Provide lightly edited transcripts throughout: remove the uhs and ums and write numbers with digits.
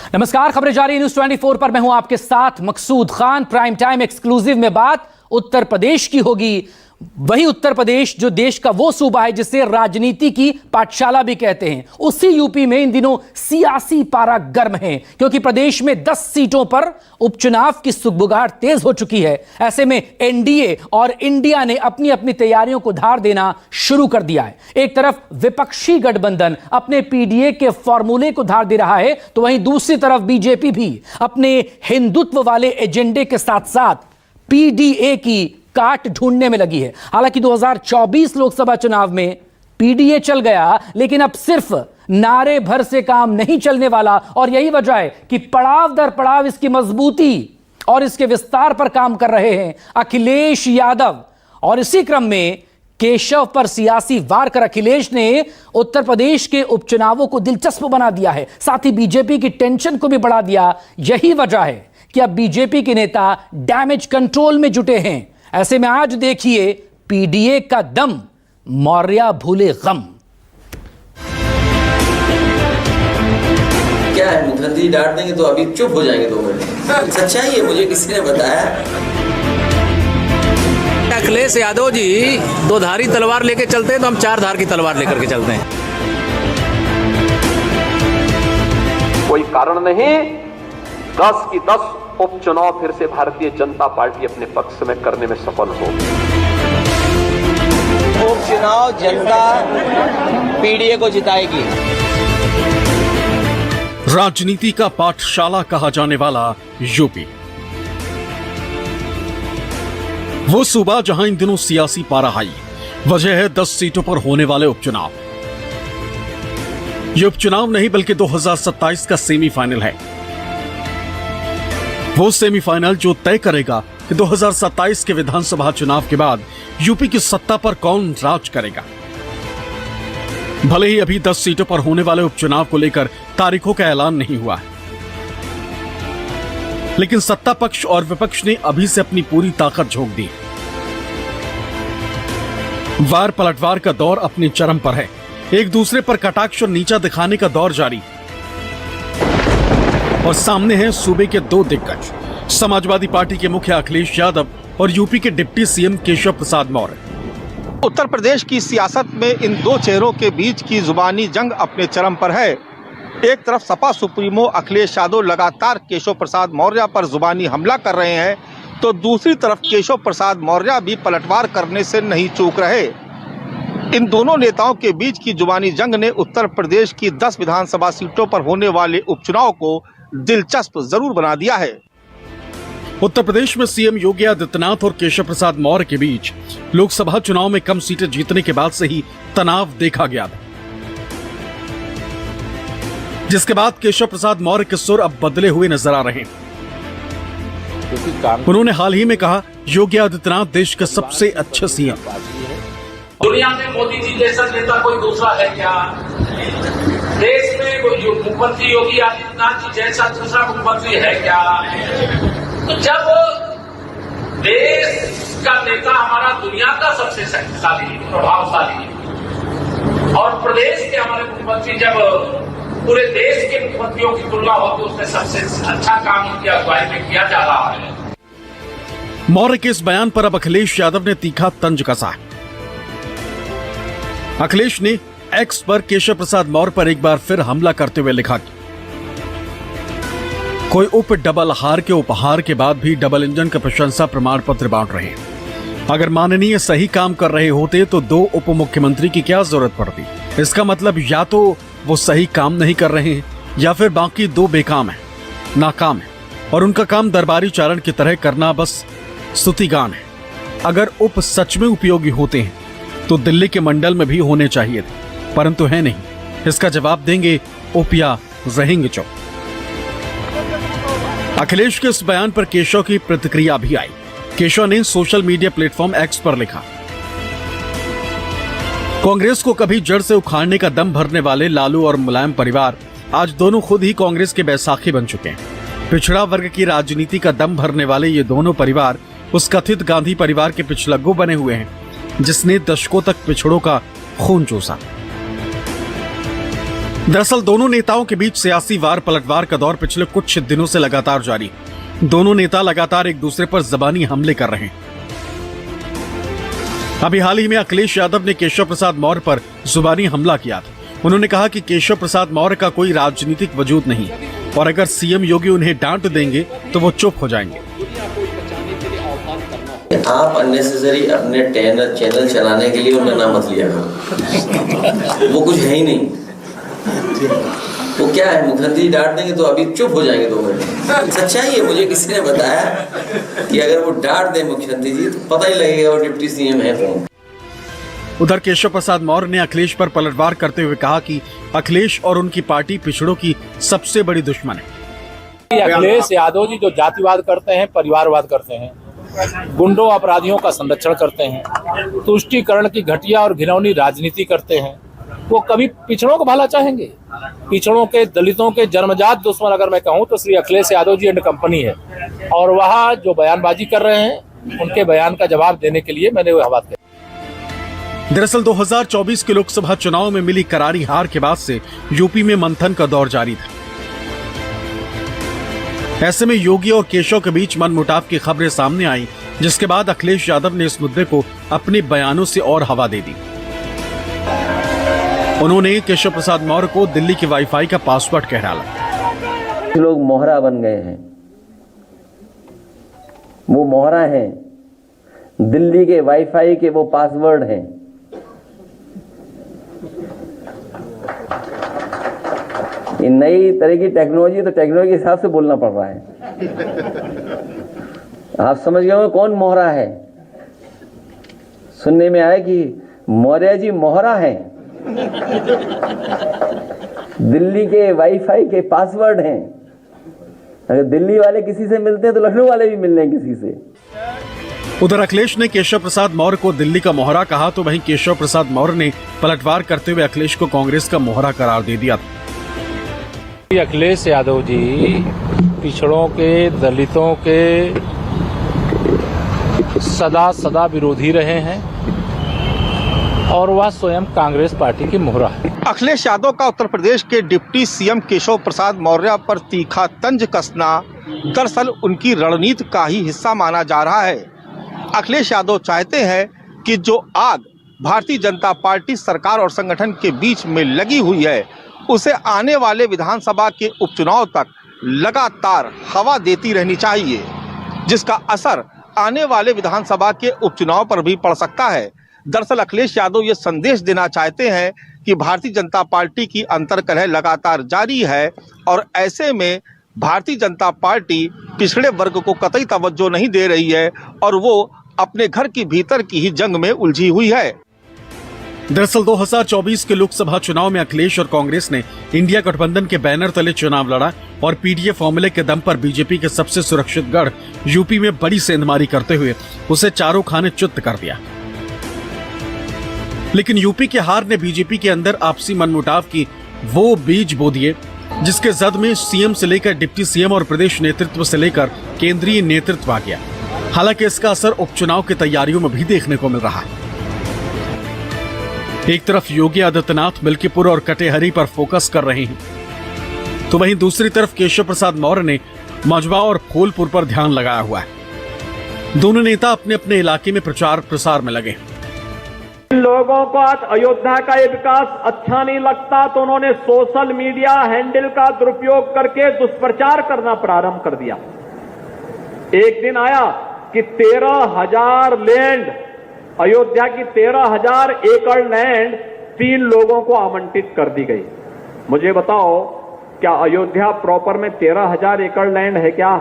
नमस्कार, खबरें जारी न्यूज़ 24 पर मैं हूं आपके साथ मकसूद खान। प्राइम टाइम एक्सक्लूसिव में बात उत्तर प्रदेश की होगी। वही उत्तर प्रदेश जो देश का वो सूबा है जिसे राजनीति की पाठशाला भी कहते हैं। उसी यूपी में इन दिनों सियासी पारा गर्म है, क्योंकि प्रदेश में 10 सीटों पर उपचुनाव की सुगबुगाहट तेज हो चुकी है। ऐसे में एनडीए और इंडिया ने अपनी अपनी तैयारियों को धार देना शुरू कर दिया है। एक तरफ विपक्षी गठबंधन अपने पीडीए के फॉर्मूले को धार दे रहा है, तो वहीं दूसरी तरफ बीजेपी भी अपने हिंदुत्व वाले एजेंडे के साथ साथ पीडीए की काट ढूंढने में लगी है। हालांकि 2024 लोकसभा चुनाव में पीडीए चल गया, लेकिन अब सिर्फ नारे भर से काम नहीं चलने वाला, और यही वजह है कि पड़ाव दर पड़ाव इसकी मजबूती और इसके विस्तार पर काम कर रहे हैं अखिलेश यादव। और इसी क्रम में केशव पर सियासी वार कर अखिलेश ने उत्तर प्रदेश के उपचुनावों को दिलचस्प बना दिया है, साथ ही बीजेपी की टेंशन को भी बढ़ा दिया। यही वजह है कि अब बीजेपी के नेता डैमेज कंट्रोल में जुटे हैं। ऐसे में आज देखिए पीडीए का दम, मौर्य भूले गम। क्या है, मुख्यमंत्री डांट देंगे तो अभी चुप हो जाएंगे 2 मिनट। सच्चाई है, मुझे किसी ने बताया। अखिलेश यादव जी 2 धारी तलवार लेके चलते हैं, तो हम 4 धार की तलवार लेकर के चलते हैं। कोई कारण नहीं, 10 की 10 उपचुनाव फिर से भारतीय जनता पार्टी अपने पक्ष में करने में सफल हो। उपचुनाव जनता पीडीए को जिताएगी। राजनीति का पाठशाला कहा जाने वाला यूपी, वो सूबा जहां इन दिनों सियासी पारा हाई। वजह है 10 सीटों पर होने वाले उपचुनाव। ये उपचुनाव नहीं बल्कि 2027 का सेमीफाइनल है। वो सेमीफाइनल जो तय करेगा कि 2027 के विधानसभा चुनाव के बाद यूपी की सत्ता पर कौन राज करेगा। भले ही अभी 10 सीटों पर होने वाले उपचुनाव को लेकर तारीखों का ऐलान नहीं हुआ है, लेकिन सत्ता पक्ष और विपक्ष ने अभी से अपनी पूरी ताकत झोंक दी। वार पलटवार का दौर अपने चरम पर है। एक दूसरे पर कटाक्ष और नीचा दिखाने का दौर जारी, और सामने हैं सूबे के 2 दिग्गज, समाजवादी पार्टी के मुखिया अखिलेश यादव और यूपी के डिप्टी सीएम केशव प्रसाद मौर्य। उत्तर प्रदेश की सियासत में इन 2 चेहरों के बीच की जुबानी जंग अपने चरम पर है। एक तरफ सपा सुप्रीमो अखिलेश यादव लगातार केशव प्रसाद मौर्य पर जुबानी हमला कर रहे हैं, तो दूसरी तरफ केशव प्रसाद मौर्य भी पलटवार करने से नहीं चूक रहे। इन दोनों नेताओं के बीच की जुबानी जंग ने उत्तर प्रदेश की 10 विधानसभा सीटों पर होने वाले उपचुनाव को दिलचस्प जरूर बना दिया है। उत्तर प्रदेश में सीएम योगी आदित्यनाथ और केशव प्रसाद मौर्य के बीच लोकसभा चुनाव में कम सीटें जीतने के बाद से ही तनाव देखा गया था, जिसके बाद केशव प्रसाद मौर्य के सुर अब बदले हुए नजर आ रहे हैं। उन्होंने हाल ही में कहा, योगी आदित्यनाथ देश का सबसे अच्छा सीएम। दुनिया में मोदी जी जैसा नेता कोई दूसरा है क्या? देश में मुख्यमंत्री योगी आदित्यनाथ जी जैसा दूसरा मुख्यमंत्री है क्या? तो जब देश का नेता हमारा दुनिया का सबसे शक्तिशाली प्रभावशाली और प्रदेश के हमारे मुख्यमंत्री जब पूरे देश के मुख्यमंत्रियों की तुलना हो तो उसमें सबसे अच्छा काम उनकी अगुवाई में किया जा रहा है। मौर्य के इस बयान पर अब अखिलेश यादव ने तीखा तंज कसा है। अखिलेश ने एक्स पर केशव प्रसाद मौर्य पर एक बार फिर हमला करते हुए लिखा कि कोई उप डबल हार के उपहार के बाद भी डबल इंजन का प्रशंसा प्रमाण पत्र बांट रहे हैं। अगर माननीय सही काम कर रहे होते तो 2 उप मुख्यमंत्री की क्या जरूरत पड़ती? इसका मतलब या तो वो सही काम नहीं कर रहे हैं या फिर बाकी 2 बेकाम हैं, नाकाम हैं, और उनका काम दरबारी चारण की तरह करना बस स्तुतिगान है। अगर उप सच में उपयोगी होते हैं तो दिल्ली के मंडल में भी होने चाहिए थे, परंतु है नहीं। इसका जवाब देंगे उप या रहेंगे चुप। अखिलेश के इस बयान पर केशव की प्रतिक्रिया भी आई। केशव ने सोशल मीडिया प्लेटफॉर्म एक्स पर लिखा, कांग्रेस को कभी जड़ से उखाड़ने का दम भरने वाले लालू और मुलायम परिवार आज दोनों खुद ही कांग्रेस के बैसाखी बन चुके हैं। पिछड़ा वर्ग की राजनीति का दम भरने वाले ये दोनों परिवार उस कथित गांधी परिवार के पिछलग्गू बने हुए हैं, जिसने दशकों तक पिछड़ों का खून चूसा। दरअसल दोनों नेताओं के बीच सियासी वार पलटवार का दौर पिछले कुछ दिनों से लगातार जारी है। दोनों नेता लगातार एक दूसरे पर जबानी हमले कर रहे हैं। अभी हाल ही में अखिलेश यादव ने केशव प्रसाद मौर्य पर जुबानी हमला किया था। उन्होंने कहा कि केशव प्रसाद मौर्य का कोई राजनीतिक वजूद नहीं और अगर सीएम योगी उन्हें डांट देंगे तो वो चुप हो जाएंगे। आप अननेसेसरी अपने चैनल चलाने के लिए उनका नाम मत लिया करो। वो कुछ है ही नहीं। वो क्या है, मुख्यमंत्री डांट देंगे तो अभी चुप हो जाएंगे 2 मिनट। सच्चाई है, मुझे किसी ने बताया कि अगर वो डांट दें मुख्यमंत्री जी तो पता ही लगेगा वो डिप्टी सीएम है कौन। उधर केशव प्रसाद मौर्य ने अखिलेश पर पलटवार करते हुए कहा कि अखिलेश और उनकी पार्टी पिछड़ों की सबसे बड़ी दुश्मन है। अखिलेश यादव जी जो जातिवाद करते हैं, परिवारवाद करते हैं, गुंडों अपराधियों का संरक्षण करते हैं, तुष्टीकरण की घटिया और घिनौनी राजनीति करते हैं, वो कभी पिछड़ों को भला चाहेंगे? पिछड़ों के, दलितों के जन्मजात दुश्मन अगर मैं कहूँ तो श्री अखिलेश यादव जी एंड कंपनी है। और वह जो बयानबाजी कर रहे हैं उनके बयान का जवाब देने के लिए मैंने वो बात कही। दरअसल 2024 के लोकसभा चुनाव में मिली करारी हार के बाद से यूपी में मंथन का दौर जारी था। ऐसे में योगी और केशव के बीच मनमुटाव की खबरें सामने आई, जिसके बाद अखिलेश यादव ने इस मुद्दे को अपने बयानों से और हवा दे दी। उन्होंने केशव प्रसाद मौर्य को दिल्ली के वाईफाई का पासवर्ड कह डाला। लोग मोहरा बन गए हैं, वो मोहरा हैं, दिल्ली के वाईफाई के वो पासवर्ड हैं। ये नई तरह की टेक्नोलॉजी, तो टेक्नोलॉजी के हिसाब से बोलना पड़ रहा है। आप समझ गए हो कौन मोहरा है? सुनने में आया कि मौर्य जी मोहरा हैं, दिल्ली के वाईफाई के पासवर्ड हैं। अगर दिल्ली वाले किसी से मिलते हैं तो लखनऊ वाले भी मिल रहे हैं किसी से। उधर अखिलेश ने केशव प्रसाद मौर्य को दिल्ली का मोहरा कहा, तो वहीं केशव प्रसाद मौर्य ने पलटवार करते हुए अखिलेश को कांग्रेस का मोहरा करार दे दिया। अखिलेश यादव जी पिछड़ों के, दलितों के सदा विरोधी रहे हैं और वह स्वयं कांग्रेस पार्टी की मोहरा है। अखिलेश यादव का उत्तर प्रदेश के डिप्टी सीएम केशव प्रसाद मौर्य पर तीखा तंज कसना दरअसल उनकी रणनीति का ही हिस्सा माना जा रहा है। अखिलेश यादव चाहते हैं कि जो आग भारतीय जनता पार्टी सरकार और संगठन के बीच में लगी हुई है, उसे आने वाले विधानसभा के उपचुनाव तक लगातार हवा देती रहनी चाहिए, जिसका असर आने वाले विधानसभा के उपचुनाव पर भी पड़ सकता है। दरअसल अखिलेश यादव ये संदेश देना चाहते हैं कि भारतीय जनता पार्टी की अंतर्कलह लगातार जारी है और ऐसे में भारतीय जनता पार्टी पिछड़े वर्ग को कतई तवज्जो नहीं दे रही है और वो अपने घर की भीतर की ही जंग में उलझी हुई है। दरअसल 2024 के लोकसभा चुनाव में अखिलेश और कांग्रेस ने इंडिया गठबंधन के बैनर तले चुनाव लड़ा और पीडीए फॉर्मूले के दम पर बीजेपी के सबसे सुरक्षित गढ़ यूपी में बड़ी सेंधमारी करते हुए उसे चारों खाने च्युत कर दिया। लेकिन यूपी के हार ने बीजेपी के अंदर आपसी मनमुटाव की वो बीज बो दिए, जिसके जद में सीएम से लेकर डिप्टी सीएम और प्रदेश नेतृत्व से लेकर केंद्रीय नेतृत्व आ गया। हालांकि इसका असर उपचुनाव की तैयारियों में भी देखने को मिल रहा है। एक तरफ योगी आदित्यनाथ मिल्कीपुर और कटेहरी पर फोकस कर रहे हैं, तो वहीं दूसरी तरफ केशव प्रसाद मौर्य ने मजबा और फूलपुर पर ध्यान लगाया हुआ है। दोनों नेता अपने अपने इलाके में प्रचार प्रसार में लगे। लोगों को आज अयोध्या का ये विकास अच्छा नहीं लगता तो उन्होंने सोशल मीडिया हैंडल का दुरुपयोग करके दुष्प्रचार करना प्रारंभ कर दिया। एक दिन आया कि 13,000 लैंड, अयोध्या की 13,000 एकड़ लैंड 3 लोगों को आवंटित कर दी गई। मुझे बताओ, क्या अयोध्या प्रॉपर में 13,000 एकड़ लैंड है क्या?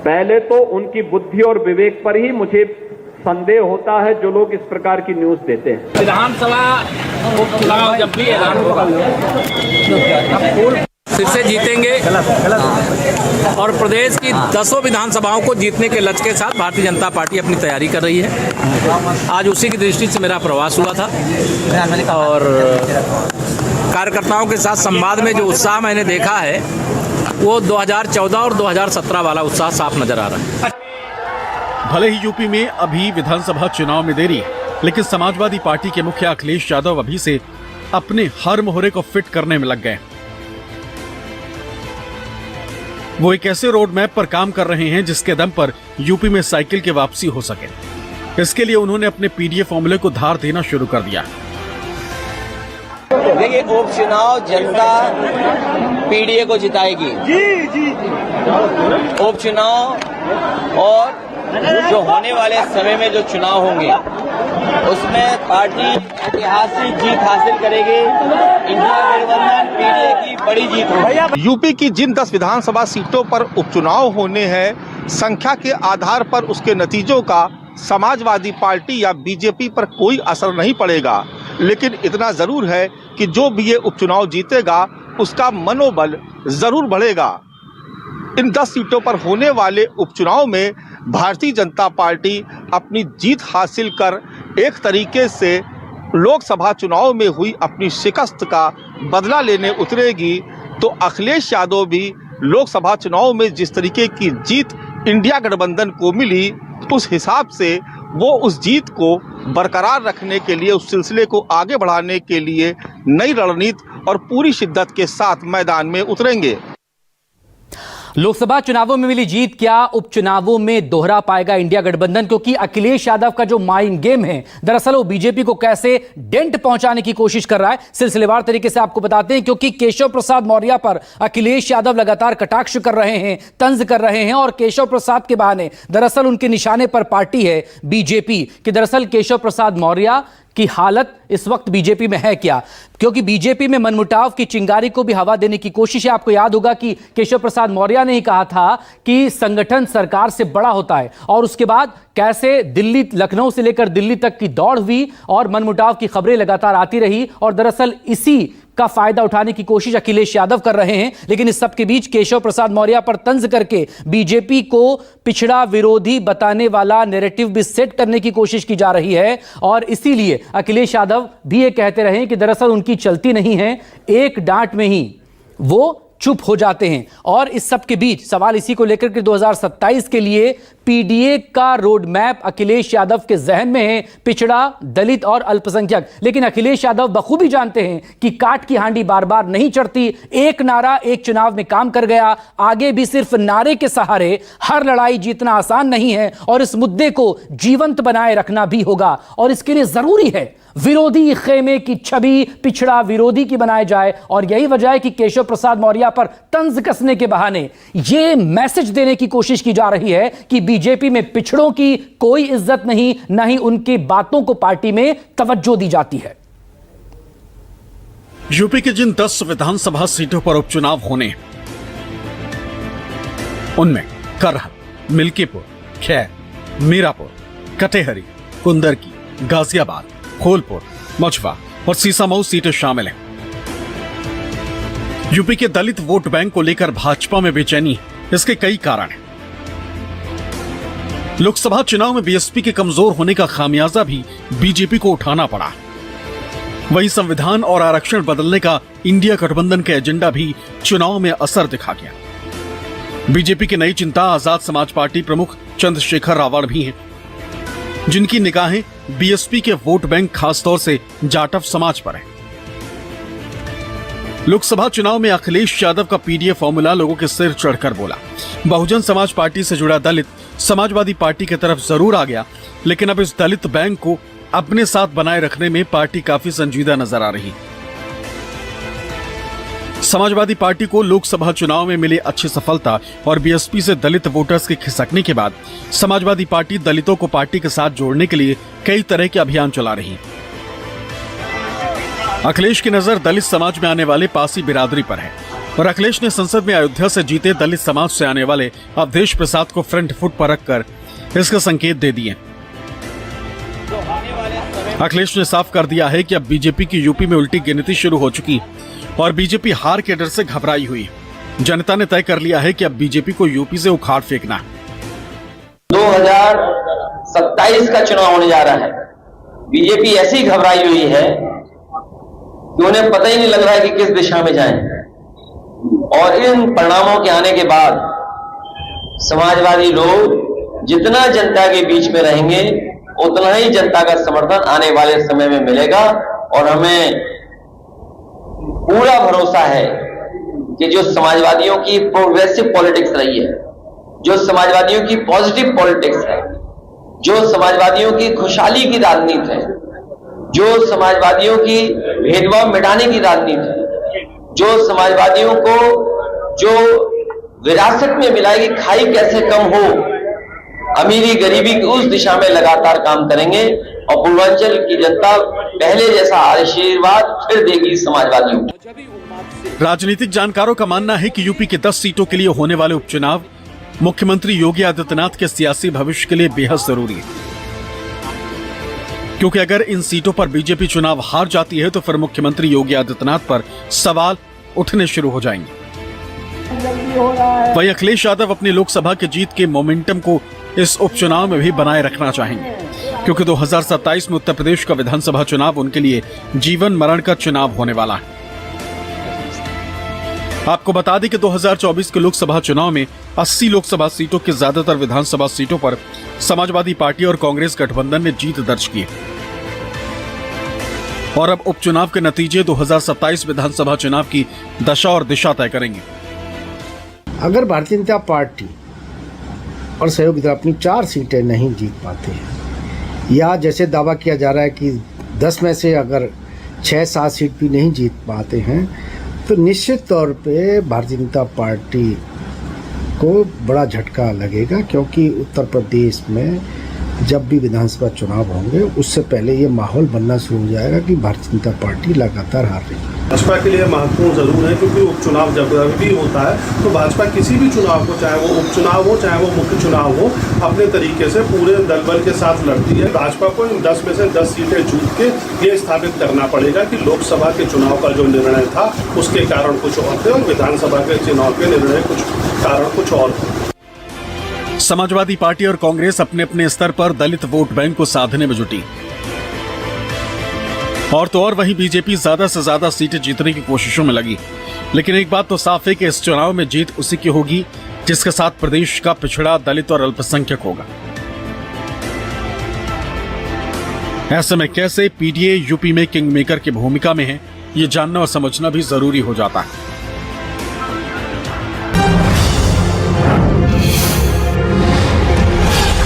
पहले तो उनकी बुद्धि और विवेक पर ही मुझे संदेह होता है जो लोग इस प्रकार की न्यूज देते हैं। विधानसभा उपचुनाव जब भी ऐलान होगा फिर से जीतेंगे और प्रदेश की 10 विधानसभाओं को जीतने के लक्ष्य के साथ भारतीय जनता पार्टी अपनी तैयारी कर रही है। आज उसी की दृष्टि से मेरा प्रवास हुआ था और कार्यकर्ताओं के साथ संवाद में जो उत्साह मैंने देखा है वो 2014 और 2017 वाला उत्साह साफ नजर आ रहा है। भले ही यूपी में अभी विधानसभा चुनाव में देरी है, लेकिन समाजवादी पार्टी के मुखिया अखिलेश यादव अभी से अपने हर मोहरे को फिट करने में लग गए। वो एक ऐसे रोड मैप पर काम कर रहे हैं जिसके दम पर यूपी में साइकिल की वापसी हो सके। इसके लिए उन्होंने अपने पीडीए फॉर्मूले को धार देना शुरू कर दिया। देखिए, उपचुनाव जनता पीडीए को जिताएगी। जी। उपचुनाव और जो होने वाले समय में जो चुनाव होंगे उसमें पार्टी ऐतिहासिक जीत हासिल करेगी। इंडिया गठबंधन पीडीए की बड़ी जीत होगी। यूपी की जिन 10 विधानसभा सीटों पर उपचुनाव होने हैं, संख्या के आधार पर उसके नतीजों का समाजवादी पार्टी या बीजेपी पर कोई असर नहीं पड़ेगा, लेकिन इतना जरूर है कि जो भी ये उपचुनाव जीतेगा उसका मनोबल जरूर बढ़ेगा। इन 10 सीटों पर होने वाले उपचुनाव में भारतीय जनता पार्टी अपनी जीत हासिल कर एक तरीके से लोकसभा चुनाव में हुई अपनी शिकस्त का बदला लेने उतरेगी। तो अखिलेश यादव भी लोकसभा चुनाव में जिस तरीके की जीत इंडिया गठबंधन को मिली, उस हिसाब से वो उस जीत को बरकरार रखने के लिए, उस सिलसिले को आगे बढ़ाने के लिए नई रणनीति और पूरी शिद्दत के साथ मैदान में उतरेंगे। लोकसभा चुनावों में मिली जीत क्या उपचुनावों में दोहरा पाएगा इंडिया गठबंधन? क्योंकि अखिलेश यादव का जो माइंड गेम है, दरअसल वो बीजेपी को कैसे डेंट पहुंचाने की कोशिश कर रहा है, सिलसिलेवार तरीके से आपको बताते हैं। क्योंकि केशव प्रसाद मौर्य पर अखिलेश यादव लगातार कटाक्ष कर रहे हैं, तंज कर रहे हैं, और केशव प्रसाद के बहाने दरअसल उनके निशाने पर पार्टी है बीजेपी कि दरअसल केशव प्रसाद मौर्य की हालत इस वक्त बीजेपी में है क्या, क्योंकि बीजेपी में मनमुटाव की चिंगारी को भी हवा देने की कोशिश है। आपको याद होगा कि केशव प्रसाद मौर्य ने ही कहा था कि संगठन सरकार से बड़ा होता है, और उसके बाद कैसे दिल्ली, लखनऊ से लेकर दिल्ली तक की दौड़ हुई और मनमुटाव की खबरें लगातार आती रही, और दरअसल इसी का फायदा उठाने की कोशिश अखिलेश यादव कर रहे हैं। लेकिन इस सब के बीच केशव प्रसाद मौर्य पर तंज करके बीजेपी को पिछड़ा विरोधी बताने वाला नैरेटिव भी सेट करने की कोशिश की जा रही है, और इसीलिए अखिलेश यादव भी ये कहते रहे कि दरअसल उनकी चलती नहीं है, एक डांट में ही वो चुप हो जाते हैं। और इस सब के बीच सवाल इसी को लेकर के 2027 के लिए पीडीए का रोड मैप अखिलेश यादव के जहन में है, पिछड़ा, दलित और अल्पसंख्यक। लेकिन अखिलेश यादव बखूबी जानते हैं कि काट की हांडी बार बार नहीं चढ़ती। एक नारा एक चुनाव में काम कर गया, आगे भी सिर्फ नारे के सहारे हर लड़ाई जीतना आसान नहीं है, और इस मुद्दे को जीवंत बनाए रखना भी होगा। और इसके लिए जरूरी है विरोधी खेमे की छवि पिछड़ा विरोधी की बनाई जाए, और यही वजह है कि केशव प्रसाद मौर्य पर तंज कसने के बहाने यह मैसेज देने की कोशिश की जा रही है कि बीजेपी में पिछड़ों की कोई इज्जत नहीं, ना ही उनकी बातों को पार्टी में तवज्जो दी जाती है। यूपी की जिन 10 विधानसभा सीटों पर उपचुनाव होने, उनमें करहल, मिल्कीपुर, खैर, मीरापुर, कटेहरी, कुंदरकी, गाजियाबाद, फूलपुर, मछवा और सीसामऊ सीटें शामिल हैं। यूपी के दलित वोट बैंक को लेकर भाजपा में बेचैनी है। इसके कई कारण हैं। लोकसभा चुनाव में बीएसपी के कमजोर होने का खामियाजा भी बीजेपी को उठाना पड़ा। वहीं संविधान और आरक्षण बदलने का इंडिया गठबंधन के एजेंडा भी चुनाव में असर दिखा गया। बीजेपी की नई चिंता आजाद समाज पार्टी प्रमुख चंद्रशेखर रावण भी हैं, जिनकी निगाहें बीएसपी के वोट बैंक खासतौर से जाटव समाज पर है। लोकसभा चुनाव में अखिलेश यादव का पीडीए फॉर्मूला लोगों के सिर चढ़कर बोला। बहुजन समाज पार्टी से जुड़ा दलित समाजवादी पार्टी की तरफ जरूर आ गया, लेकिन अब इस दलित बैंक को अपने साथ बनाए रखने में पार्टी काफी संजीदा नजर आ रही। समाजवादी पार्टी को लोकसभा चुनाव में मिली अच्छी सफलता और बीएसपी से दलित वोटर्स के खिसकने के बाद समाजवादी पार्टी दलितों को पार्टी के साथ जोड़ने के लिए कई तरह के अभियान चला रही। अखिलेश की नजर दलित समाज में आने वाले पासी बिरादरी पर है, और अखिलेश ने संसद में अयोध्या से जीते दलित समाज से आने वाले अवधेश प्रसाद को फ्रंट फुट पर रखकर इसका संकेत दे दिए। अखिलेश ने साफ कर दिया है कि अब बीजेपी की यूपी में उल्टी गिनती शुरू हो चुकी और बीजेपी हार के डर से घबराई हुई। जनता ने तय कर लिया है कि अब बीजेपी को यूपी से उखाड़ फेंकना है। 2027 का चुनाव होने जा रहा है। बीजेपी ऐसी घबराई हुई है कि उन्हें पता ही नहीं लग रहा है कि किस दिशा में जाएं। और इन परिणामों के आने के बाद समाजवादी लोग जितना जनता के बीच में रहेंगे, उतना ही जनता का समर्थन आने वाले समय में मिलेगा, और हमें पूरा भरोसा है कि जो समाजवादियों की प्रोग्रेसिव पॉलिटिक्स रही है, जो समाजवादियों की पॉजिटिव पॉलिटिक्स है, जो समाजवादियों की खुशहाली की राजनीति है, जो समाजवादियों की भेदभाव मिटाने की राजनीति है, जो समाजवादियों को जो विरासत में मिला है कि खाई कैसे कम हो, अमीरी गरीबी की उस दिशा में लगातार काम करेंगे और पूर्वांचल की जनता पहले जैसा आशीर्वाद फिर देगी समाजवादियों को। राजनीतिक जानकारों का मानना है कि यूपी के 10 सीटों के लिए होने वाले उपचुनाव मुख्यमंत्री योगी आदित्यनाथ के सियासी भविष्य के लिए बेहद जरूरी है, क्योंकि अगर इन सीटों पर बीजेपी चुनाव हार जाती है तो फिर मुख्यमंत्री योगी आदित्यनाथ पर सवाल उठने शुरू हो जाएंगे। वहीं अखिलेश यादव अपनी लोकसभा की जीत के मोमेंटम को इस उपचुनाव में भी बनाए रखना चाहेंगे, क्योंकि 2027 में उत्तर प्रदेश का विधानसभा चुनाव उनके लिए जीवन मरण का चुनाव होने वाला है। आपको बता दें कि 2024 के लोकसभा चुनाव में 80 लोकसभा सीटों की ज्यादातर विधानसभा सीटों पर समाजवादी पार्टी और कांग्रेस गठबंधन ने जीत दर्ज की है और अब उपचुनाव के नतीजे 2027 विधानसभा चुनाव की दशा और दिशा तय करेंगे। अगर भारतीय जनता पार्टी और सहयोगी दल अपनी 4 सीटें नहीं जीत पाते हैं या जैसे दावा किया जा रहा है कि 10 में से अगर 6-7 सीट भी नहीं जीत पाते हैं तो निश्चित तौर पे भारतीय जनता पार्टी को बड़ा झटका लगेगा, क्योंकि उत्तर प्रदेश में जब भी विधानसभा चुनाव होंगे उससे पहले ये माहौल बनना शुरू हो जाएगा कि भारतीय जनता पार्टी लगातार हार रही है। भाजपा के लिए महत्वपूर्ण जरूर है, क्योंकि उपचुनाव जब भी होता है तो भाजपा किसी भी चुनाव को, चाहे वो उपचुनाव हो चाहे वो मुख्य चुनाव हो, अपने तरीके से पूरे दल बल के साथ लड़ती है। भाजपा को इन 10 में से 10 सीटें जीत के ये स्थापित करना पड़ेगा कि लोकसभा के चुनाव का जो निर्णय था उसके कारण कुछ और थे और विधानसभा के चुनाव के निर्णय कुछ कारण कुछ और थे। समाजवादी पार्टी और कांग्रेस अपने अपने स्तर पर दलित वोट बैंक को साधने में जुटी और तो और वहीं बीजेपी ज्यादा से ज्यादा सीटें जीतने की कोशिशों में लगी। लेकिन एक बात तो साफ है कि इस चुनाव में जीत उसी की होगी जिसके साथ प्रदेश का पिछड़ा, दलित और अल्पसंख्यक होगा। ऐसे में कैसे पीडीए यूपी में किंग मेकर की भूमिका में है, ये जानना और समझना भी जरूरी हो जाता है।